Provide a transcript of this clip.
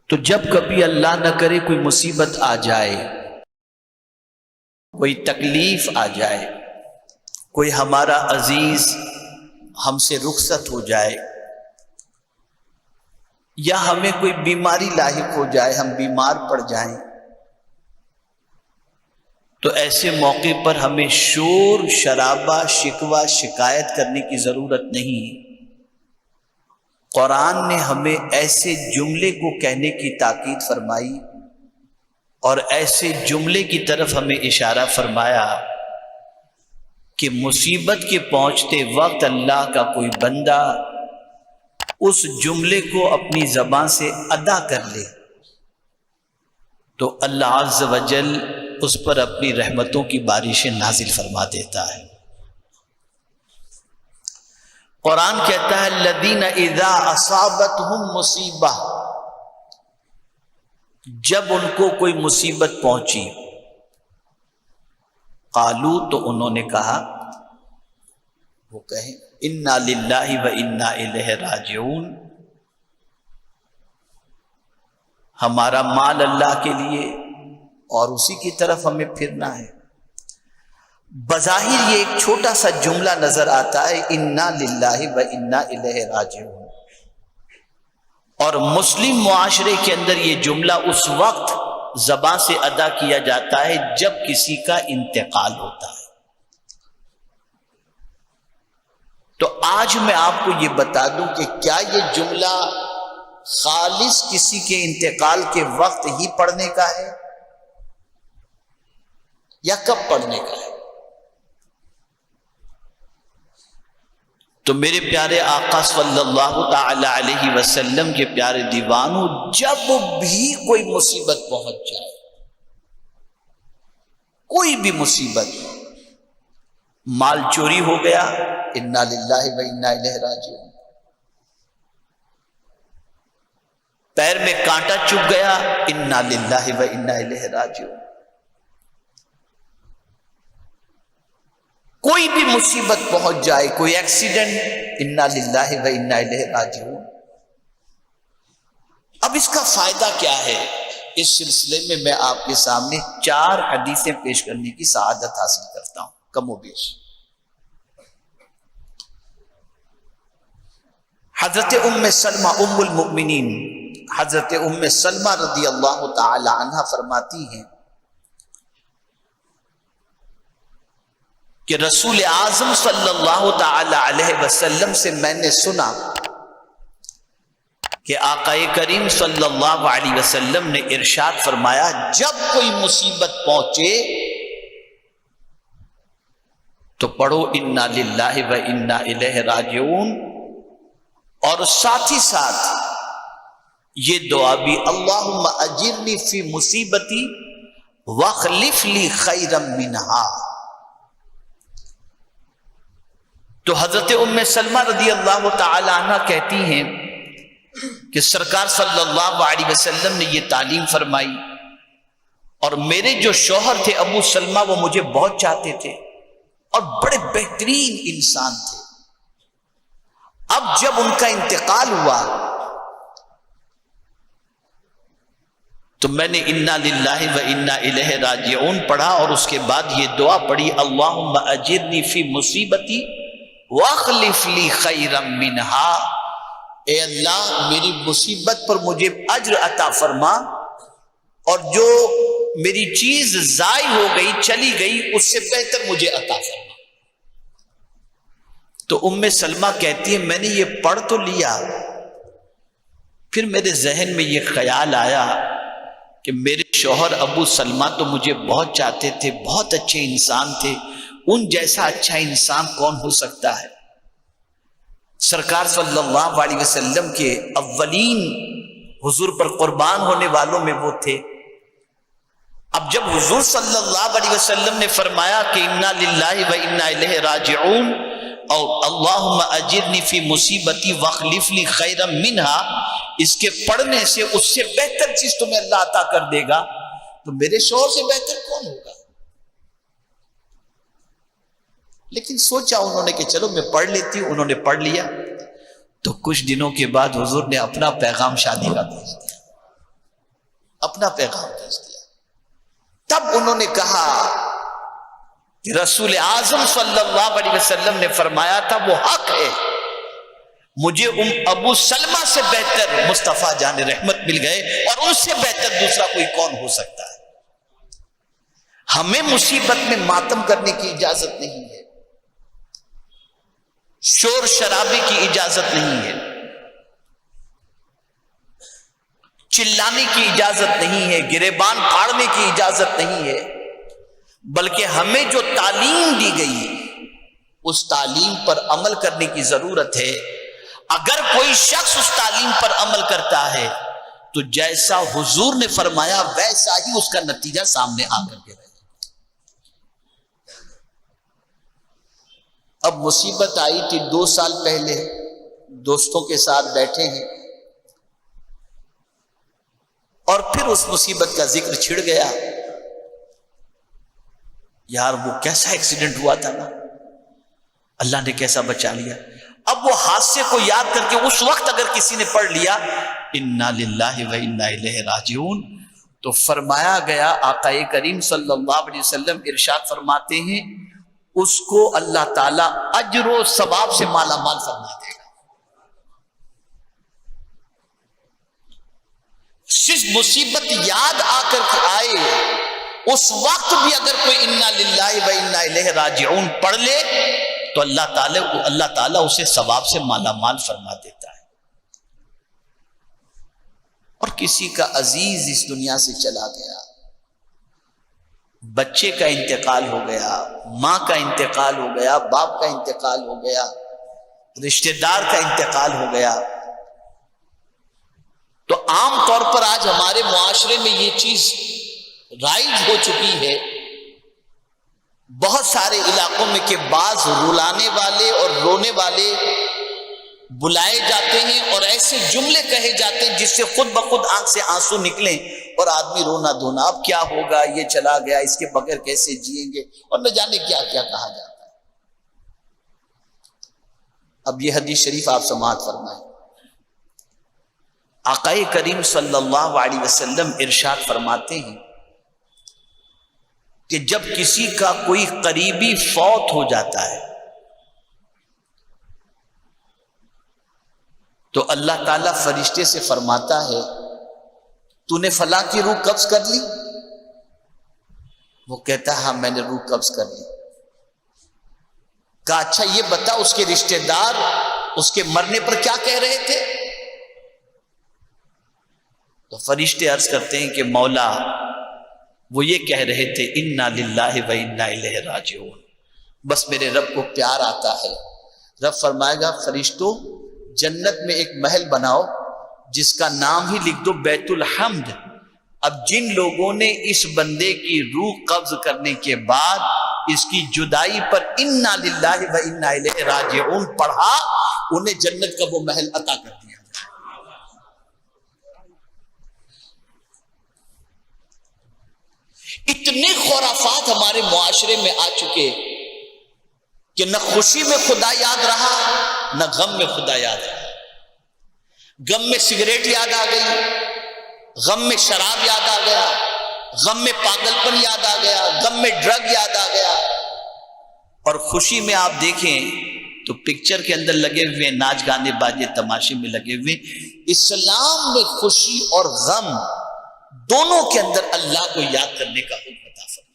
تو جب کبھی اللہ نہ کرے کوئی مصیبت آ جائے، کوئی تکلیف آ جائے، کوئی ہمارا عزیز ہم سے رخصت ہو جائے، یا ہمیں کوئی بیماری لاحق ہو جائے، ہم بیمار پڑ جائیں، تو ایسے موقع پر ہمیں شور شرابہ شکوہ شکایت کرنے کی ضرورت نہیں۔ قرآن نے ہمیں ایسے جملے کو کہنے کی تاکید فرمائی اور ایسے جملے کی طرف ہمیں اشارہ فرمایا کہ مصیبت کے پہنچتے وقت اللہ کا کوئی بندہ اس جملے کو اپنی زبان سے ادا کر لے تو اللہ عز و جل اس پر اپنی رحمتوں کی بارشیں نازل فرما دیتا ہے۔ قرآن کہتا ہے الذین اذا اصابتہم مصیبہ، جب ان کو کوئی مصیبت پہنچی، قالو تو انہوں نے کہا، وہ کہیں انا للہ و انا الیہ راجعون، ہمارا مال اللہ کے لیے اور اسی کی طرف ہمیں پھرنا ہے۔ بظاہر یہ ایک چھوٹا سا جملہ نظر آتا ہے انا للہ و انا الیہ راجعون، اور مسلم معاشرے کے اندر یہ جملہ اس وقت زبان سے ادا کیا جاتا ہے جب کسی کا انتقال ہوتا ہے۔ تو آج میں آپ کو یہ بتا دوں کہ کیا یہ جملہ خالص کسی کے انتقال کے وقت ہی پڑھنے کا ہے یا کب پڑھنے کا ہے؟ تو میرے پیارے آقا صلی اللہ تعالی علیہ وسلم کے پیارے دیوانوں، جب بھی کوئی مصیبت پہنچ جائے، کوئی بھی مصیبت، مال چوری ہو گیا، انا للہ و انا الیہ راجعون، پیر میں کانٹا چبھ گیا، انا للہ و انا الیہ راجعون، کوئی بھی مصیبت پہنچ جائے، کوئی ایکسیڈنٹ، انا للہ و انا الیہ راجعون۔ اب اس کا فائدہ کیا ہے؟ اس سلسلے میں میں آپ کے سامنے 4 حدیثیں پیش کرنے کی سعادت حاصل کرتا ہوں، کم و بیش۔ حضرت ام سلمہ ام المؤمنین، حضرت ام سلمہ رضی اللہ تعالی عنہ فرماتی ہیں کہ رسول اعظم صلی اللہ تعالی علیہ وسلم سے میں نے سنا کہ آقا کریم صلی اللہ علیہ وسلم نے ارشاد فرمایا، جب کوئی مصیبت پہنچے تو پڑھو انا للہ و انا الیہ راجعون، اور ساتھ ہی ساتھ یہ دعا بھی، اللہم اجرنی فی مصیبتی واخلف لی خیرا منہا۔ تو حضرت ام سلمہ رضی اللہ تعالی عنہ کہتی ہیں کہ سرکار صلی اللہ علیہ وسلم نے یہ تعلیم فرمائی، اور میرے جو شوہر تھے ابو سلمہ، وہ مجھے بہت چاہتے تھے اور بڑے بہترین انسان تھے۔ اب جب ان کا انتقال ہوا تو میں نے انا للہ و انا الیہ راجعون پڑھا، اور اس کے بعد یہ دعا پڑھی، اللہم اجرنی فی مصیبتی واخلف لی خیرا منہا، اے اللہ میری مصیبت پر مجھے اجر عطا فرما، اور جو میری چیز ضائع ہو گئی، چلی گئی، اس سے بہتر مجھے عطا فرما۔ تو ام سلمہ کہتی ہے میں نے یہ پڑھ تو لیا، پھر میرے ذہن میں یہ خیال آیا کہ میرے شوہر ابو سلمہ تو مجھے بہت چاہتے تھے، بہت اچھے انسان تھے، ان جیسا اچھا انسان کون ہو سکتا ہے؟ سرکار صلی اللہ علیہ وسلم کے اولین حضور پر قربان ہونے والوں میں وہ تھے۔ اب جب حضور صلی اللہ علیہ وسلم نے فرمایا کہ انا للہ و انا الیہ راجعون اور اللہم اجرنی فی مصیبتی واخلف لی خیرا منہا، اس کے پڑھنے سے اس سے بہتر چیز تمہیں اللہ عطا کر دے گا، تو میرے شوہر سے بہتر کون ہوگا؟ لیکن سوچا انہوں نے کہ چلو میں پڑھ لیتی ہوں، انہوں نے پڑھ لیا۔ تو کچھ دنوں کے بعد حضور نے اپنا پیغام شادی کا بھیج دیا۔ اپنا پیغام بھیج دیا۔ تب انہوں نے کہا کہ رسول اعظم صلی اللہ علیہ وسلم نے فرمایا تھا وہ حق ہے، مجھے ابو سلمہ سے بہتر مصطفیٰ جان رحمت مل گئے، اور ان سے بہتر دوسرا کوئی کون ہو سکتا ہے۔ ہمیں مصیبت میں ماتم کرنے کی اجازت نہیں ہے، شور شرابے کی اجازت نہیں ہے، چلانے کی اجازت نہیں ہے، گریبان پھاڑنے کی اجازت نہیں ہے، بلکہ ہمیں جو تعلیم دی گئی اس تعلیم پر عمل کرنے کی ضرورت ہے۔ اگر کوئی شخص اس تعلیم پر عمل کرتا ہے تو جیسا حضور نے فرمایا ویسا ہی اس کا نتیجہ سامنے آ کر کے رہے۔ اب مصیبت آئی تھی 2 سال پہلے، دوستوں کے ساتھ بیٹھے ہیں اور پھر اس مصیبت کا ذکر چھڑ گیا۔ یار وہ کیسا ایکسیڈنٹ ہوا تھا نا، اللہ نے کیسا بچا لیا۔ اب وہ حادثے کو یاد کر کے اس وقت اگر کسی نے پڑھ لیا انا للہ و انا الیہ راجعون، تو فرمایا گیا، آقا کریم صلی اللہ علیہ وسلم ارشاد فرماتے ہیں اس کو اللہ تعالی اجر و ثواب سے مالا مال فرما دے گا۔ صرف مصیبت یاد آ کر آئے اس وقت بھی اگر کوئی انا للہ و انا الیہ راجعون پڑھ لے تو اللہ تعالیٰ اسے ثواب سے مالا مال فرما دیتا ہے۔ اور کسی کا عزیز اس دنیا سے چلا گیا، بچے کا انتقال ہو گیا، ماں کا انتقال ہو گیا، باپ کا انتقال ہو گیا، رشتہ دار کا انتقال ہو گیا، تو عام طور پر آج ہمارے معاشرے میں یہ چیز رائج ہو چکی ہے بہت سارے علاقوں میں کہ بعض رلانے والے اور رونے والے بلائے جاتے ہیں اور ایسے جملے کہے جاتے ہیں جس سے خود بخود آنکھ سے آنسو نکلیں اور آدمی رونا دھونا، اب کیا ہوگا، یہ چلا گیا، اس کے بغیر کیسے جئیں گے، اور نہ جانے کیا کیا کہا جاتا ہے۔ اب یہ حدیث شریف آپ سماعت فرمائیں۔ آقا کریم صلی اللہ علیہ وسلم ارشاد فرماتے ہیں کہ جب کسی کا کوئی قریبی فوت ہو جاتا ہے تو اللہ تعالیٰ فرشتے سے فرماتا ہے تو نے فلاں کی روح قبض کر لی؟ وہ کہتا ہے ہاں میں نے روح قبض کر لی۔ کہا اچھا یہ بتا اس کے رشتہ دار اس کے مرنے پر کیا کہہ رہے تھے؟ تو فرشتے عرض کرتے ہیں کہ مولا وہ یہ کہہ رہے تھے انا للہ و انا الیہ راجعون، بس میرے رب کو پیار آتا ہے۔ رب فرمائے گا فرشتوں جنت میں ایک محل بناؤ جس کا نام ہی لکھ دو بیت الحمد۔ اب جن لوگوں نے اس بندے کی روح قبض کرنے کے بعد اس کی جدائی پر انا للہ و انا الیہ راجعون پڑھا انہیں جنت کا وہ محل عطا کر دیا۔ اتنے خرافات ہمارے معاشرے میں آ چکے کہ نہ خوشی میں خدا یاد رہا نہ غم میں خدا یاد رہا۔ غم میں سگریٹ یاد آ گئی، غم میں شراب یاد آ گیا، غم میں پاگل پن یاد آ گیا، غم میں ڈرگ یاد آ گیا، اور خوشی میں آپ دیکھیں تو پکچر کے اندر لگے ہوئے ناچ گانے باجے تماشے میں لگے ہوئے۔ اسلام میں خوشی اور غم دونوں کے اندر اللہ کو یاد کرنے کا حکم عطا فرمایا۔